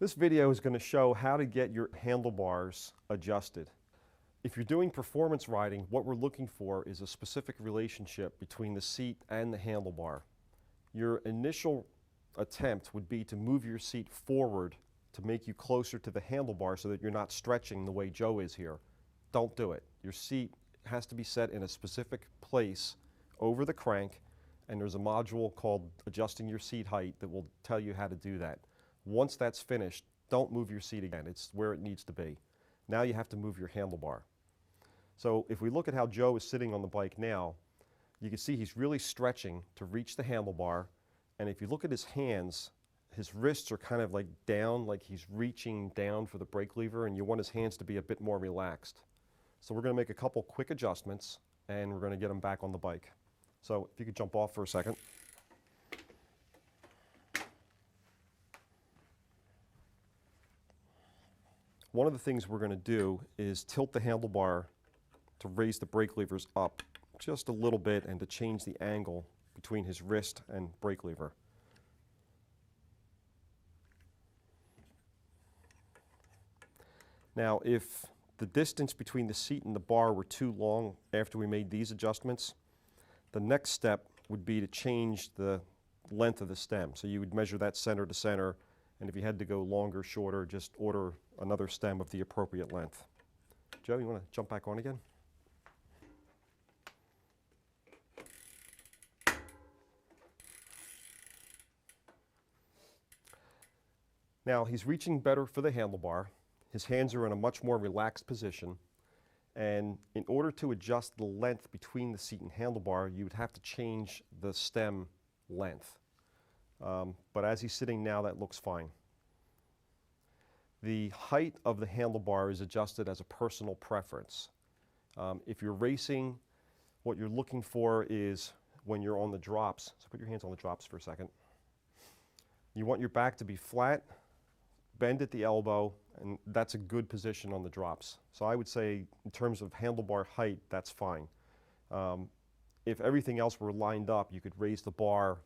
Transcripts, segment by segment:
This video is going to show how to get your handlebars adjusted. If you're doing performance riding, what we're looking for is a specific relationship between the seat and the handlebar. Your initial attempt would be to move your seat forward to make you closer to the handlebar so that you're not stretching the way Joe is here. Don't do it. Your seat has to be set in a specific place over the crank, and there's a module called adjusting your seat height that will tell you how to do that. Once that's finished, don't move your seat again. It's where it needs to be. Now you have to move your handlebar. So if we look at how Joe is sitting on the bike now, you can see he's really stretching to reach the handlebar. And if you look at his hands, his wrists are kind of like down, like he's reaching down for the brake lever, and you want his hands to be a bit more relaxed. So we're going to make a couple quick adjustments, and we're going to get him back on the bike. So if you could jump off for a second. One of the things we're going to do is tilt the handlebar to raise the brake levers up just a little bit and to change the angle between his wrist and brake lever. Now, if the distance between the seat and the bar were too long after we made these adjustments, the next step would be to change the length of the stem. So you would measure that center to center, and if you had to go longer, shorter, just order another stem of the appropriate length. Joe, you want to jump back on again? Now he's reaching better for the handlebar. His hands are in a much more relaxed position. And in order to adjust the length between the seat and handlebar, you would have to change the stem length. But as he's sitting now, that looks fine. The height of the handlebar is adjusted as a personal preference. If you're racing, what you're looking for is when you're on the drops, so put your hands on the drops for a second. You want your back to be flat, bend at the elbow, and that's a good position on the drops. So I would say in terms of handlebar height, that's fine. If everything else were lined up, you could raise the bar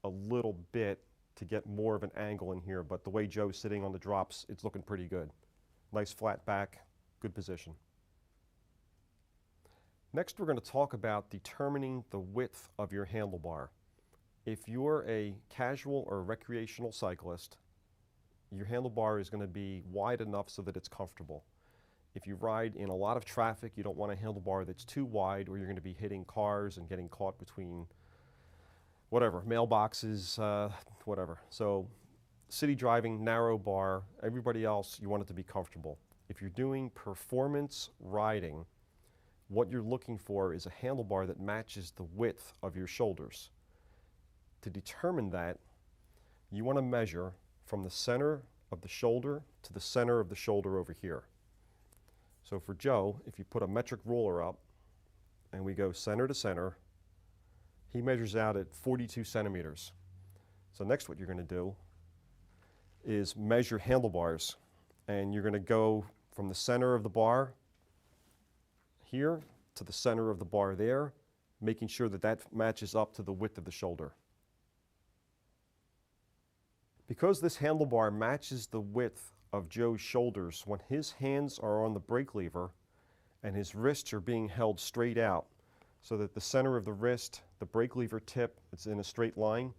a little bit to get more of an angle in here, but the way Joe's sitting on the drops, it's looking pretty good. Nice flat back, good position. Next, we're going to talk about determining the width of your handlebar. If you're a casual or recreational cyclist, your handlebar is going to be wide enough so that it's comfortable. If you ride in a lot of traffic, you don't want a handlebar that's too wide, or you're going to be hitting cars and getting caught between whatever, mailboxes, whatever. So city driving, narrow bar, everybody else, you want it to be comfortable. If you're doing performance riding, what you're looking for is a handlebar that matches the width of your shoulders. To determine that, you want to measure from the center of the shoulder to the center of the shoulder over here. So for Joe, if you put a metric ruler up and we go center to center, he measures out at 42 centimeters. So next what you're going to do is measure handlebars, and you're going to go from the center of the bar here to the center of the bar there, making sure that that matches up to the width of the shoulder. Because this handlebar matches the width of Joe's shoulders, when his hands are on the brake lever and his wrists are being held straight out so that the center of the wrist, the brake lever tip, it's in a straight line.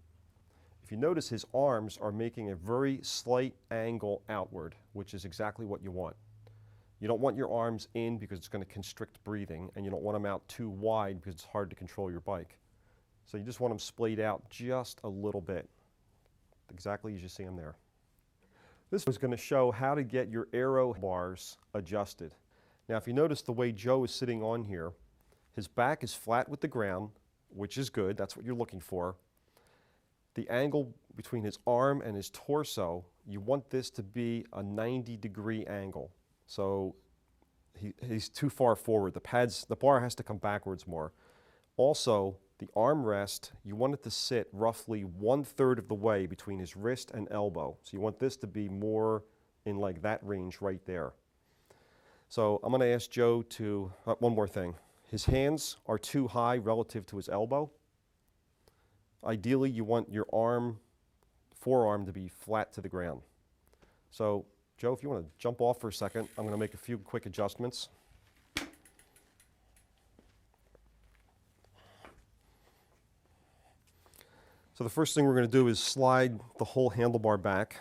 If you notice, his arms are making a very slight angle outward, which is exactly what you want. You don't want your arms in because it's going to constrict breathing, and you don't want them out too wide because it's hard to control your bike. So you just want them splayed out just a little bit, exactly as you see them there. This is going to show how to get your aero bars adjusted. Now if you notice the way Joe is sitting on here, his back is flat with the ground, which is good, that's what you're looking for. The angle between his arm and his torso, you want this to be a 90-degree angle. So he's too far forward. The bar has to come backwards more. Also, the armrest, you want it to sit roughly 1/3 of the way between his wrist and elbow. So you want this to be more in like that range right there. So I'm going to ask Joe to, one more thing. His hands are too high relative to his elbow. Ideally, you want your forearm to be flat to the ground. So, Joe, if you want to jump off for a second, I'm going to make a few quick adjustments. So the first thing we're going to do is slide the whole handlebar back.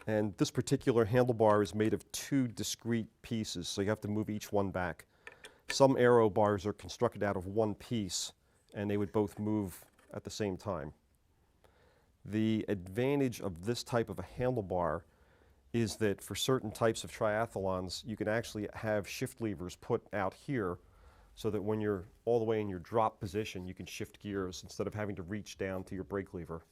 And this particular handlebar is made of 2 discrete pieces, so you have to move each one back. Some aero bars are constructed out of 1 piece, and they would both move at the same time. The advantage of this type of a handlebar is that for certain types of triathlons, you can actually have shift levers put out here so that when you're all the way in your drop position, you can shift gears instead of having to reach down to your brake lever.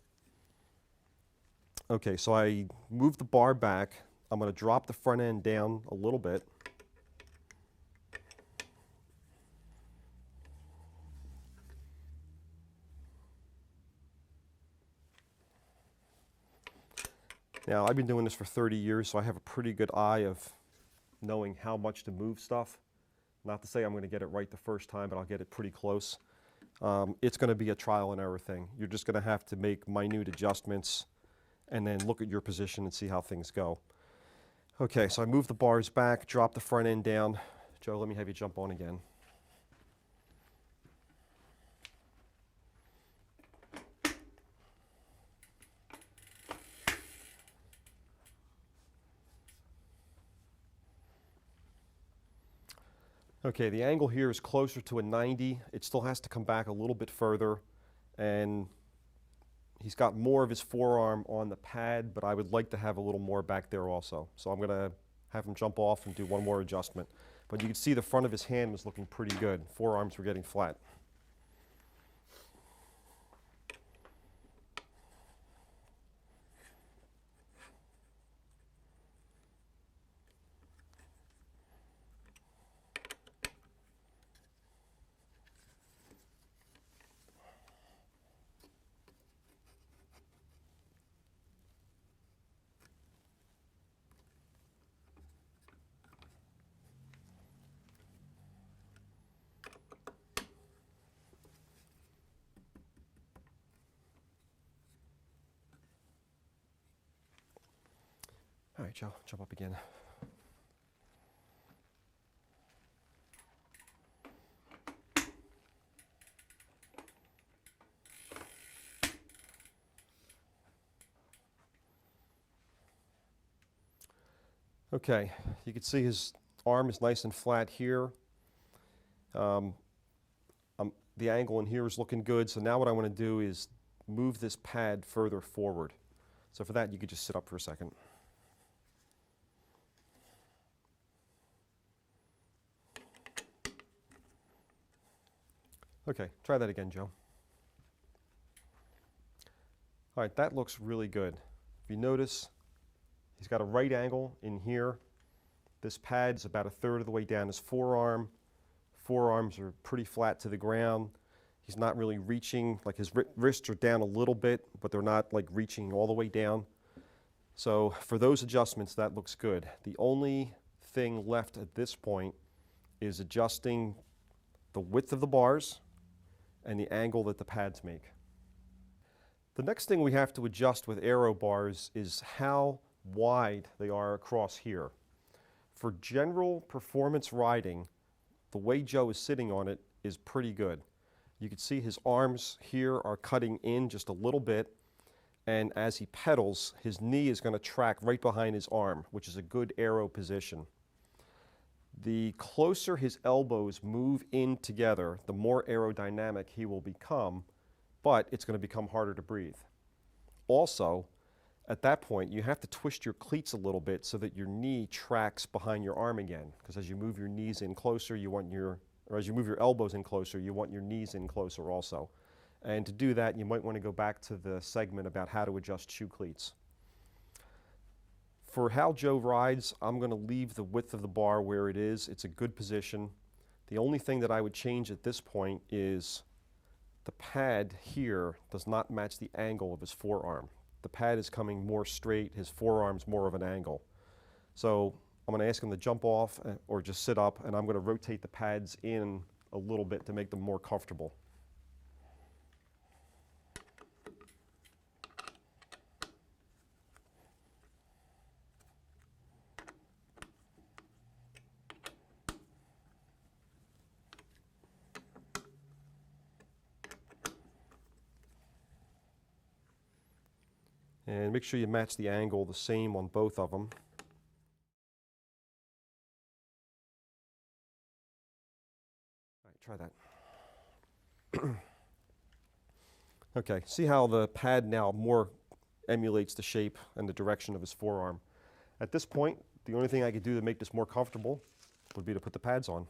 Okay, so I moved the bar back. I'm going to drop the front end down a little bit. Now, I've been doing this for 30 years, so I have a pretty good eye of knowing how much to move stuff. Not to say I'm going to get it right the first time, but I'll get it pretty close. It's going to be a trial and error thing. You're just going to have to make minute adjustments and then look at your position and see how things go. Okay, so I moved the bars back, dropped the front end down. Joe, let me have you jump on again. Okay, the angle here is closer to a 90. It still has to come back a little bit further, and he's got more of his forearm on the pad, but I would like to have a little more back there also. So I'm going to have him jump off and do one more adjustment. But you can see the front of his hand was looking pretty good. Forearms were getting flat. All right, Joe, jump up again. Okay, you can see his arm is nice and flat here. The angle in here is looking good, so now what I want to do is move this pad further forward. So for that, you could just sit up for a second. Okay, try that again, Joe. All right, that looks really good. If you notice, he's got a right angle in here. This pad's about 1/3 of the way down his forearm. Forearms are pretty flat to the ground. He's not really reaching, like his wrists are down a little bit, but they're not like reaching all the way down. So for those adjustments, that looks good. The only thing left at this point is adjusting the width of the bars and the angle that the pads make. The next thing we have to adjust with aero bars is how wide they are across here. For general performance riding, the way Joe is sitting on it is pretty good. You can see his arms here are cutting in just a little bit, and as he pedals, his knee is going to track right behind his arm, which is a good aero position. The closer his elbows move in together, the more aerodynamic he will become, but it's going to become harder to breathe. Also, at that point, you have to twist your cleats a little bit so that your knee tracks behind your arm again, because as you move your knees in closer, as you move your elbows in closer, you want your knees in closer also. And to do that, you might want to go back to the segment about how to adjust shoe cleats. For how Joe rides, I'm going to leave the width of the bar where it is. It's a good position. The only thing that I would change at this point is the pad here does not match the angle of his forearm. The pad is coming more straight, his forearm's more of an angle. So I'm going to ask him to jump off or just sit up, and I'm going to rotate the pads in a little bit to make them more comfortable. And make sure you match the angle the same on both of them. All right, try that. Okay, see how the pad now more emulates the shape and the direction of his forearm. At this point, the only thing I could do to make this more comfortable would be to put the pads on.